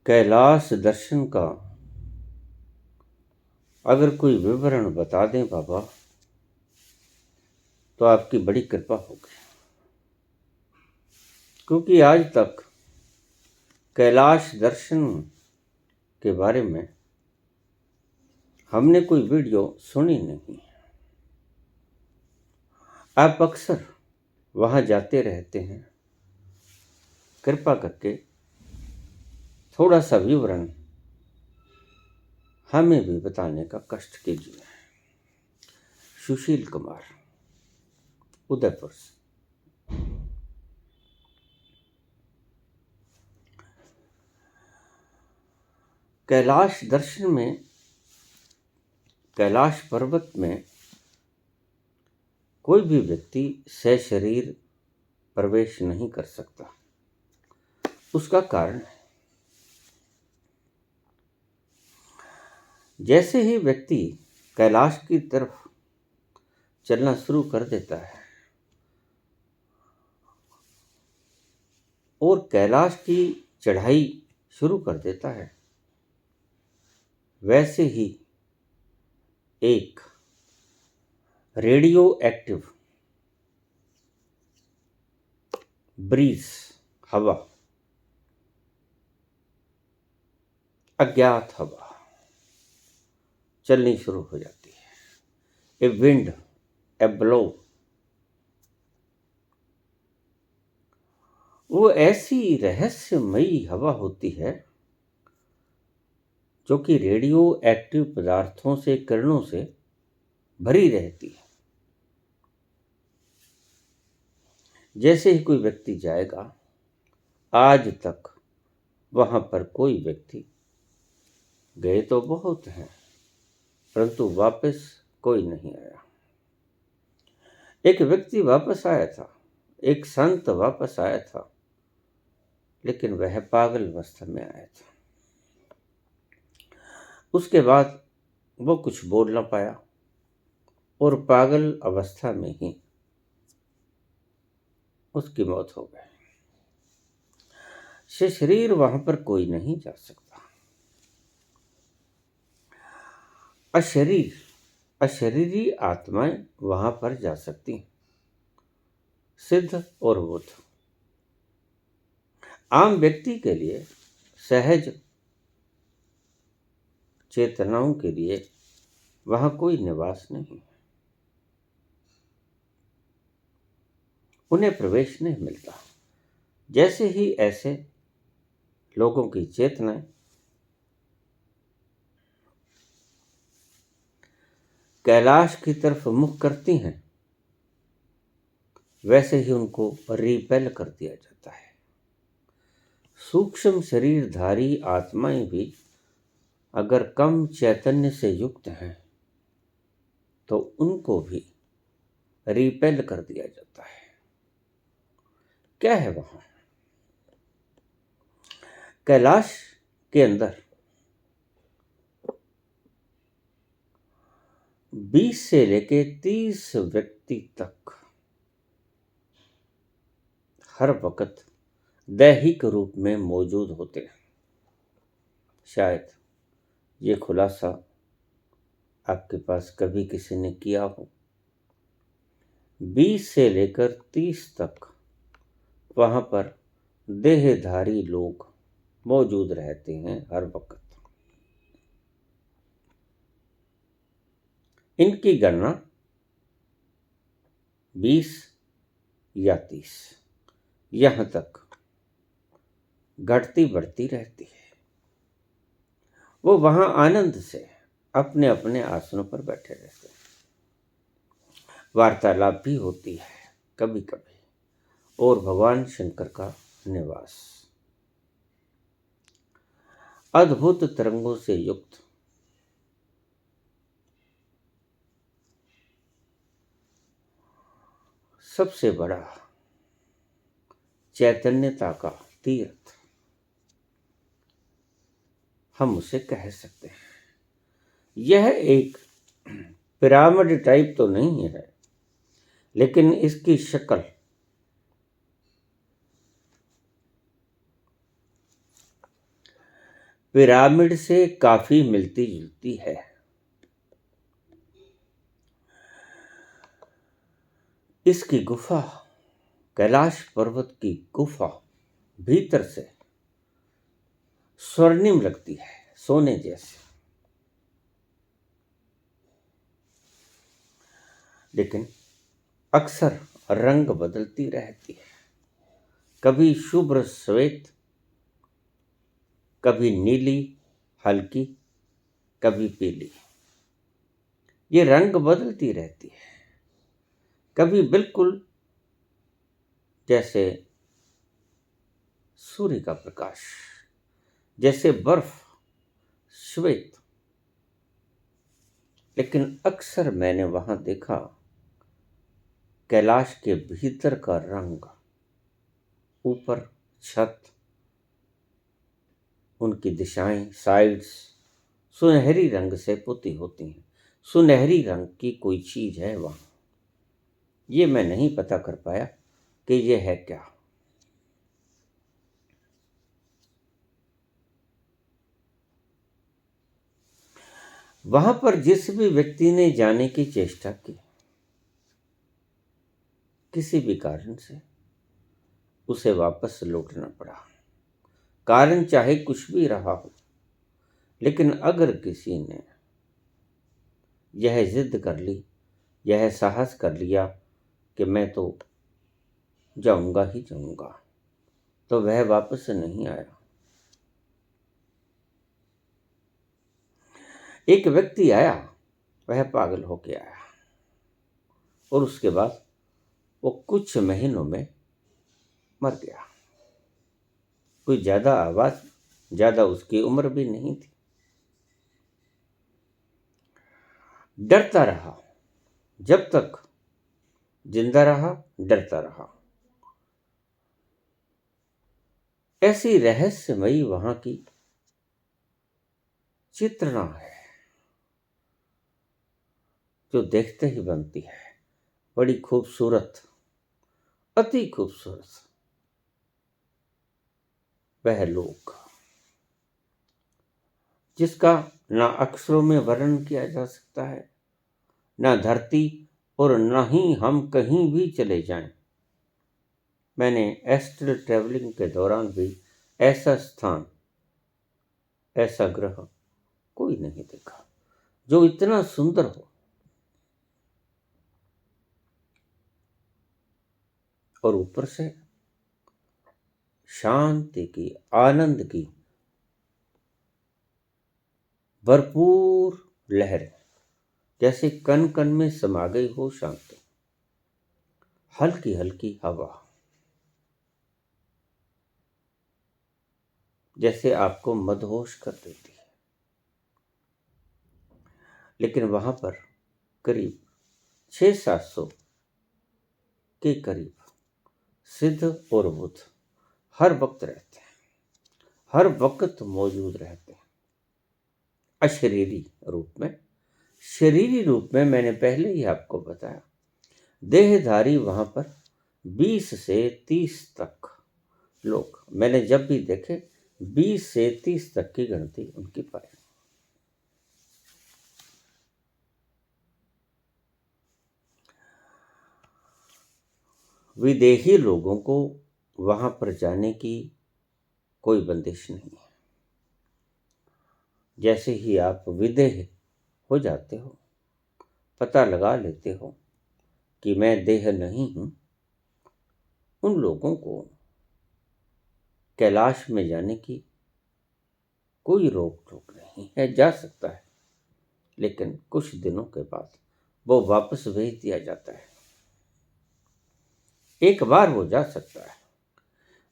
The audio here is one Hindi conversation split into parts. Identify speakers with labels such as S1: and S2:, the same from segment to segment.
S1: कैलाश दर्शन का अगर कोई विवरण बता दें बाबा तो आपकी बड़ी कृपा होगी, क्योंकि आज तक कैलाश दर्शन के बारे में हमने कोई वीडियो सुनी नहीं। आप अक्सर वहां जाते रहते हैं, कृपा करके थोड़ा सा विवरण हमें भी बताने का कष्ट कीजिए। सुशील कुमार, उदयपुर से। कैलाश दर्शन में कैलाश पर्वत में कोई भी व्यक्ति सशरीर प्रवेश नहीं कर सकता। उसका कारण है, जैसे ही व्यक्ति कैलाश की तरफ चलना शुरू कर देता है और कैलाश की चढ़ाई शुरू कर देता है, वैसे ही एक रेडियो एक्टिव ब्रीज, हवा, अज्ञात हवा चलनी शुरू हो जाती है। A wind, a blow. वो ऐसी रहस्यमयी हवा होती है जो कि रेडियो एक्टिव पदार्थों से, किरणों से भरी रहती है। जैसे ही कोई व्यक्ति जाएगा, आज तक वहां पर कोई व्यक्ति, गए तो बहुत हैं परंतु वापस कोई नहीं आया। एक व्यक्ति वापस आया था, एक संत वापस आया था, लेकिन वह पागल अवस्था में आया था। उसके बाद वो कुछ बोल ना पाया और पागल अवस्था में ही उसकी मौत हो गई। सशरीर वहां पर कोई नहीं जा सकता। अशरीरी आत्माएं वहां पर जा सकती हैं, सिद्ध और बुद्ध। आम व्यक्ति के लिए, सहज चेतनाओं के लिए वहां कोई निवास नहीं, उन्हें प्रवेश नहीं मिलता। जैसे ही ऐसे लोगों की चेतनाएं कैलाश की तरफ मुख करती हैं, वैसे ही उनको रिपेल कर दिया जाता है। सूक्ष्म शरीरधारी आत्माएं भी अगर कम चैतन्य से युक्त हैं तो उनको भी रिपेल कर दिया जाता है। क्या है वहां? कैलाश के अंदर 20 से लेके 30 व्यक्ति तक हर वक्त दैहिक रूप में मौजूद होते हैं। शायद ये खुलासा आपके पास कभी किसी ने किया हो। 20 से लेकर 30 तक वहां पर देहधारी लोग मौजूद रहते हैं हर वक्त। इनकी गणना 20 या 30 यहां तक घटती बढ़ती रहती है। वो वहां आनंद से अपने अपने आसनों पर बैठे रहते हैं। वार्तालाप भी होती है कभी कभी, और भगवान शंकर का निवास अद्भुत तरंगों से युक्त सबसे बड़ा चैतन्यता का तीर्थ हम उसे कह सकते हैं। यह एक पिरामिड टाइप तो नहीं है, लेकिन इसकी शक्ल पिरामिड से काफी मिलती जुलती है। इसकी गुफा, कैलाश पर्वत की गुफा, भीतर से स्वर्णिम लगती है, सोने जैसे। लेकिन अक्सर रंग बदलती रहती है, कभी शुभ्र श्वेत, कभी नीली हल्की, कभी पीली। ये रंग बदलती रहती है, कभी बिल्कुल जैसे सूर्य का प्रकाश, जैसे बर्फ, श्वेत। लेकिन अक्सर मैंने वहां देखा कैलाश के भीतर का रंग, ऊपर छत, उनकी दिशाएं, साइड्स सुनहरी रंग से पुती होती हैं। सुनहरी रंग की कोई चीज है वहां, ये मैं नहीं पता कर पाया कि ये है क्या। वहां पर जिस भी व्यक्ति ने जाने की चेष्टा की, किसी भी कारण से उसे वापस लौटना पड़ा। कारण चाहे कुछ भी रहा हो, लेकिन अगर किसी ने यह जिद कर ली, यह साहस कर लिया कि मैं तो जाऊंगा ही जाऊंगा, तो वह वापस नहीं आया। एक व्यक्ति आया, वह पागल होके आया, और उसके बाद वो कुछ महीनों में मर गया। कोई ज्यादा उसकी उम्र भी नहीं थी। डरता रहा, जब तक जिंदा रहा डरता रहा। ऐसी रहस्यमयी वहां की चित्रणा है जो देखते ही बनती है। बड़ी खूबसूरत, अति खूबसूरत वह लोक, जिसका ना अक्षरों में वर्णन किया जा सकता है, ना धरती, और ना ही हम कहीं भी चले जाएं। मैंने एस्ट्रल ट्रैवलिंग के दौरान भी ऐसा स्थान, ऐसा ग्रह कोई नहीं देखा जो इतना सुंदर हो। और ऊपर से शांति की, आनंद की भरपूर लहर, जैसे कण कण में समा गई हो शांति। हल्की हल्की हवा, जैसे आपको मदहोश कर देती है। लेकिन वहां पर करीब 600-700 के करीब सिद्ध और बुद्ध हर वक्त रहते हैं, हर वक्त मौजूद रहते हैं, अशरीरी रूप में। शरीरी रूप में मैंने पहले ही आपको बताया, देहधारी वहां पर 20 से 30 तक लोग मैंने जब भी देखे, 20 से 30 तक की गिनती उनकी पाई। विदेही लोगों को वहां पर जाने की कोई बंदिश नहीं है। जैसे ही आप विदेह हो जाते हो, पता लगा लेते हो कि मैं देह नहीं हूं, उन लोगों को कैलाश में जाने की कोई रोक टोक नहीं है। जा सकता है, लेकिन कुछ दिनों के बाद वो वापस भेज दिया जाता है। एक बार वो जा सकता है।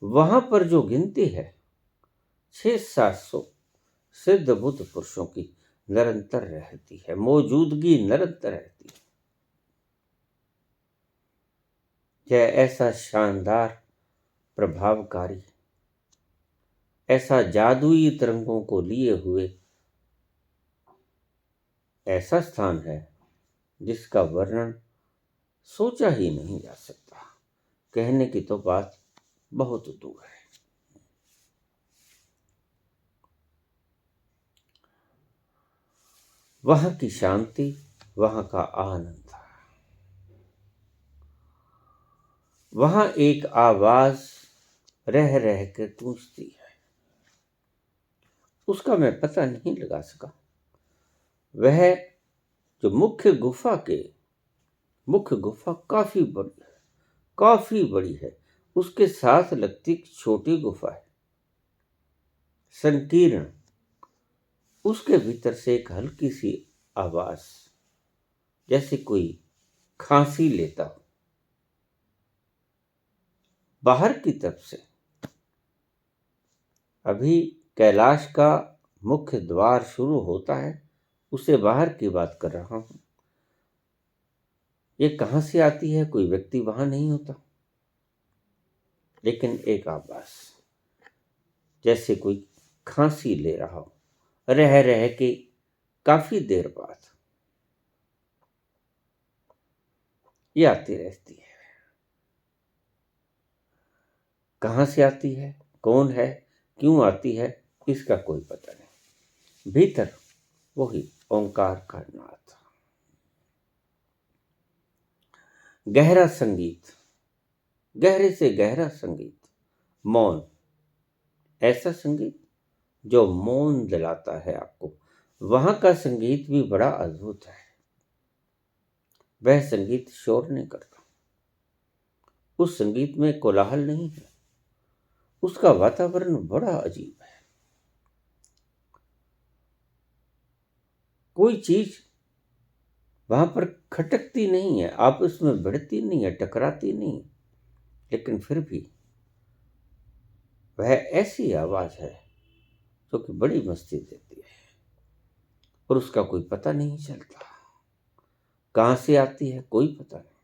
S1: वहां पर जो गिनती है 600-700 सिद्ध बुद्ध पुरुषों की निरंतर रहती है, मौजूदगी निरंतर रहती है। यह ऐसा शानदार, प्रभावकारी, ऐसा जादुई तरंगों को लिए हुए ऐसा स्थान है जिसका वर्णन सोचा ही नहीं जा सकता। कहने की तो बात बहुत दूर है। वहां की शांति, वहां का आनंद। वहां एक आवाज रह रह कर गूंजती है, उसका मैं पता नहीं लगा सका। वह जो मुख्य गुफा काफी बड़ी है। उसके साथ लगती एक छोटी गुफा है, संकीर्ण। उसके भीतर से एक हल्की सी आवाज, जैसे कोई खांसी लेता हो। बाहर की तरफ से, अभी कैलाश का मुख्य द्वार शुरू होता है, उसे बाहर की बात कर रहा हूं। ये कहां से आती है? कोई व्यक्ति वहां नहीं होता, लेकिन एक आवाज, जैसे कोई खांसी ले रहा हो, रह रह के काफी देर बाद ये आती रहती है। कहां से आती है, कौन है, क्यों आती है, इसका कोई पता नहीं। भीतर वही ओंकार का नाद, गहरा संगीत, गहरे से गहरा संगीत, मौन। ऐसा संगीत जो मौन दिलाता है आपको। वहां का संगीत भी बड़ा अद्भुत है। वह संगीत शोर नहीं करता, उस संगीत में कोलाहल नहीं है। उसका वातावरण बड़ा अजीब है। कोई चीज वहां पर खटकती नहीं है, आपस में भिड़ती नहीं है, टकराती नहीं, लेकिन फिर भी वह ऐसी आवाज है जो कि बड़ी मस्ती देती है, और उसका कोई पता नहीं चलता। कहां से आती है कोई पता नहीं।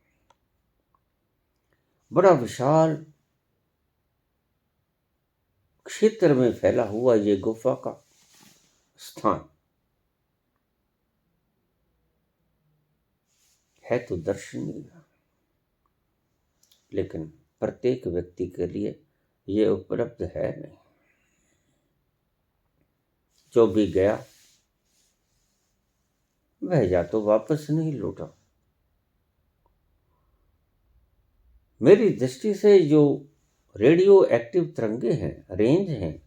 S1: बड़ा विशाल क्षेत्र में फैला हुआ ये गुफा का स्थान है तो दर्शनीय, लेकिन प्रत्येक व्यक्ति के लिए ये उपलब्ध है नहीं। जो भी गया वह या तो वापस नहीं लौटा। मेरी दृष्टि से जो रेडियो एक्टिव तरंगे हैं, रेंज हैं,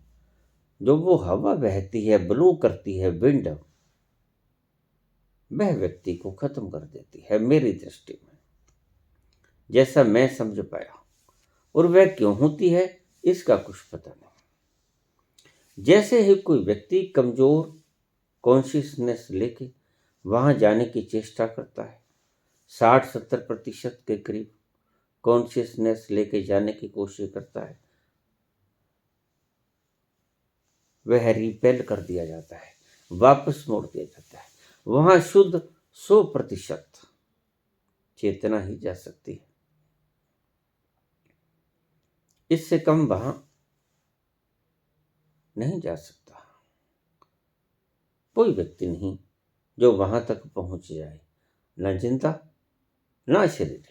S1: जो वो हवा बहती है, ब्लो करती है विंड, वह व्यक्ति को खत्म कर देती है मेरी दृष्टि में, जैसा मैं समझ पाया। और वह क्यों होती है इसका कुछ पता नहीं। जैसे ही कोई व्यक्ति कमजोर कॉन्शियसनेस लेके वहां जाने की चेष्टा करता है, 60-70% के करीब कॉन्शियसनेस लेके जाने की कोशिश करता है, वह रिपेल कर दिया जाता है, वापस मोड़ दिया जाता है। वहां शुद्ध 100% चेतना ही जा सकती है, इससे कम वहां नहीं जा सकता। कोई व्यक्ति नहीं जो वहां तक पहुंच जाए, न जिंदा न शरीर।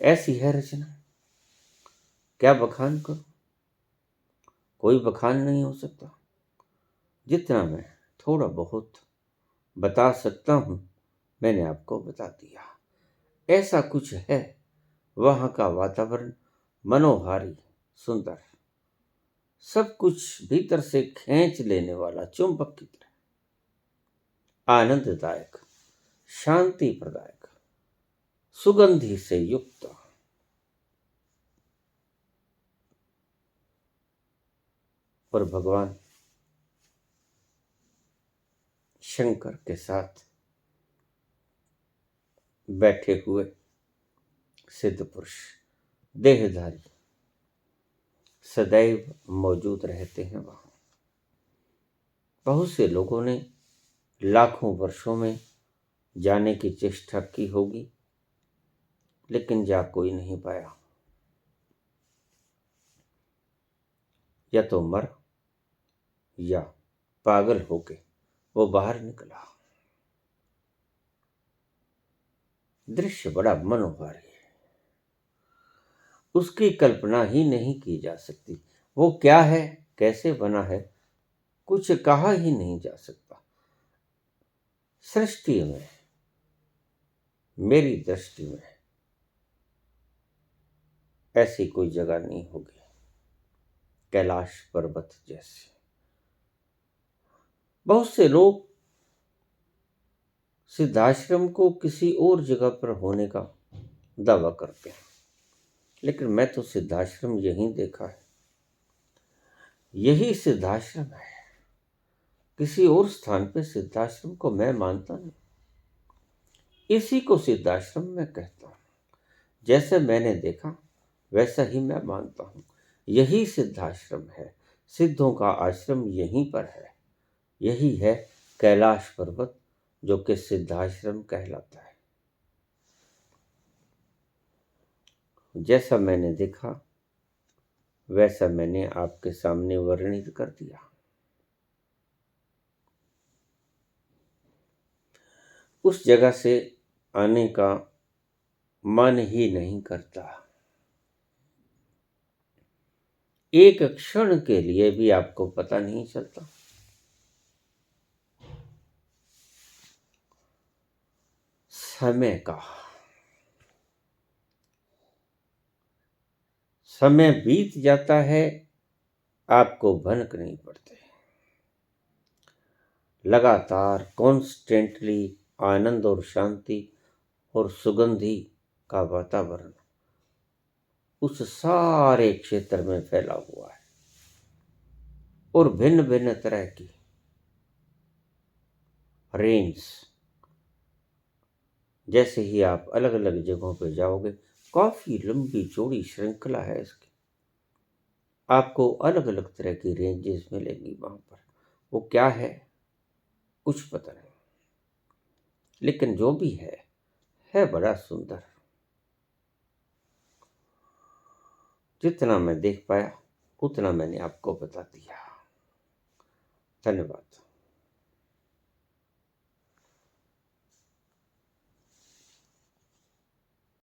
S1: ऐसी है रचना, क्या बखान करूं? कोई बखान नहीं हो सकता। जितना मैं थोड़ा बहुत बता सकता हूं, मैंने आपको बता दिया। ऐसा कुछ है। वहां का वातावरण मनोहारी, सुंदर, सब कुछ भीतर से खींच लेने वाला, चुंबक की तरह, आनंददायक, शांति प्रदायक, सुगंधि से युक्त। और भगवान शंकर के साथ बैठे हुए सिद्ध पुरुष, देहधारी, सदैव मौजूद रहते हैं वहां। बहुत से लोगों ने लाखों वर्षों में जाने की चेष्टा की होगी, लेकिन जा कोई नहीं पाया। या तो मर या पागल होके वो बाहर निकला। दृश्य बड़ा मनोहारी है, उसकी कल्पना ही नहीं की जा सकती। वो क्या है, कैसे बना है, कुछ कहा ही नहीं जा सकता। सृष्टि में, मेरी दृष्टि में ऐसी कोई जगह नहीं होगी कैलाश पर्वत जैसी। बहुत से लोग सिद्धाश्रम को किसी और जगह पर होने का दावा करते हैं, लेकिन मैं तो सिद्धाश्रम यहीं देखा है। यही सिद्धाश्रम है। किसी और स्थान पे सिद्धाश्रम को मैं मानता नहीं, इसी को सिद्धाश्रम मैं कहता हूँ। जैसे मैंने देखा वैसा ही मैं मानता हूँ। यही सिद्धाश्रम है। सिद्धों का आश्रम यहीं पर है। यही है कैलाश पर्वत, जो कि सिद्धाश्रम कहलाता है। जैसा मैंने देखा वैसा मैंने आपके सामने वर्णित कर दिया। उस जगह से आने का मन ही नहीं करता। एक क्षण के लिए भी आपको पता नहीं चलता। समय का, समय बीत जाता है, आपको भनक नहीं पड़ते। लगातार कॉन्स्टेंटली आनंद और शांति और सुगंधि का वातावरण उस सारे क्षेत्र में फैला हुआ है, और भिन्न भिन्न तरह की रेंज। जैसे ही आप अलग अलग जगहों पर जाओगे, काफी लंबी चौड़ी श्रृंखला है इसकी। आपको अलग अलग तरह की रेंजेस मिलेंगी वहां पर। वो क्या है कुछ पता नहीं, लेकिन जो भी है बड़ा सुंदर। जितना मैं देख पाया उतना मैंने आपको बता दिया। धन्यवाद।